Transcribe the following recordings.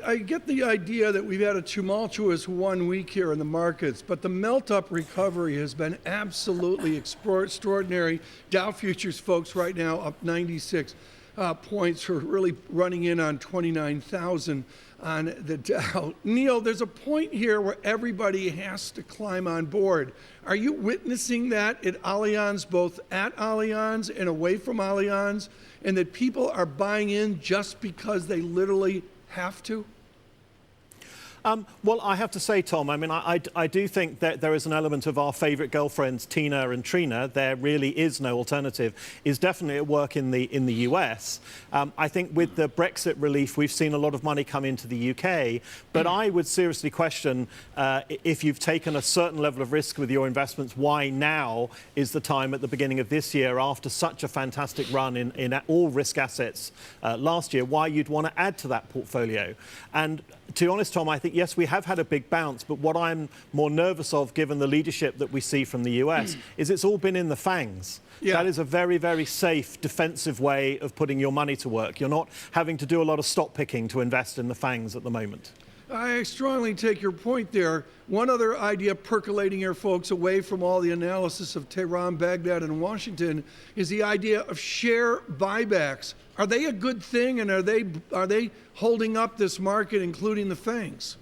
I get the idea that we've had a tumultuous 1 week here in the markets, but the melt-up recovery has been absolutely extraordinary. Dow futures, folks, right now up 96 points. We're really running in on 29,000 on the Dow. Neil, there's a point here where everybody has to climb on board. Are you witnessing that at Allianz, both at Allianz and away from Allianz, and that people are buying in just because they literally have to? Well, I have to say, Tom, I mean, I do think that there is an element of our favourite girlfriends, Tina and Trina. There really is no alternative, is definitely at work in the US. I think with the Brexit relief, we've seen a lot of money come into the UK. But I would seriously question if you've taken a certain level of risk with your investments, why now is the time at the beginning of this year, after such a fantastic run in all risk assets last year, why you'd want to add to that portfolio. And to be honest, Tom, I think, yes, we have had a big bounce, but what I'm more nervous of, given the leadership that we see from the US, is it's all been in the fangs. Yeah. That is a very, very safe, defensive way of putting your money to work. You're not having to do a lot of stock picking to invest in the fangs at the moment. I strongly take your point there. One other idea percolating here, folks, away from all the analysis of Tehran, Baghdad, and Washington, is the idea of share buybacks. Are they a good thing, and are they holding up this market, including the FANGs?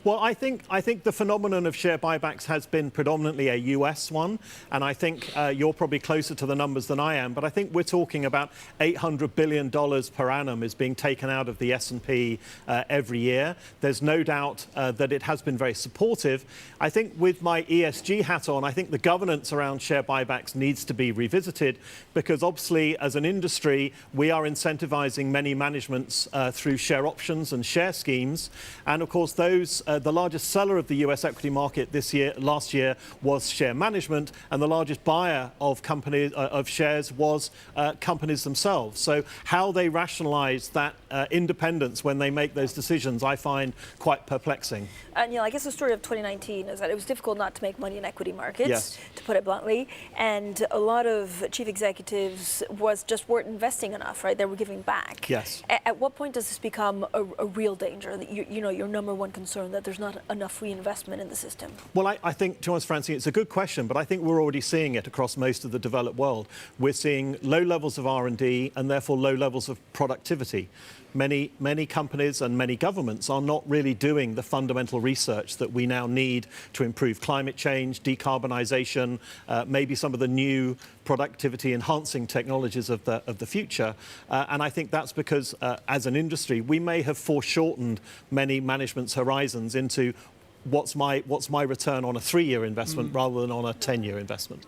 Well, I think the phenomenon of share buybacks has been predominantly a US one, and I think you're probably closer to the numbers than I am, but I think we're talking about $800 billion per annum is being taken out of the S&P every year. There's no doubt that it has been very supportive. I think with my ESG hat on, I think the governance around share buybacks needs to be revisited, because obviously as an industry, we are incentivizing many managements through share options and share schemes, and of course those the largest seller of the US equity market last year was share management, and the largest buyer of companies of shares was companies themselves. So how they rationalize that independence when they make those decisions, I find quite perplexing. Neil, I guess the story of 2019 is that it was difficult not to make money in equity markets, yes, to put it bluntly, and a lot of chief executives just weren't investing enough, right? They were giving back. Yes. At what point does this become a real danger? That you know, your number one concern, that there's not enough reinvestment in the system? Well, I think, to be honest, Francine, it's a good question, but I think we're already seeing it across most of the developed world. We're seeing low levels of R&D and therefore low levels of productivity. Many companies and many governments are not really doing the fundamental research that we now need to improve climate change, decarbonisation, maybe some of the new productivity-enhancing technologies of the future. And I think that's because, as an industry, we may have foreshortened many management's horizons into what's my return on a 3-year investment rather than on a 10-year investment.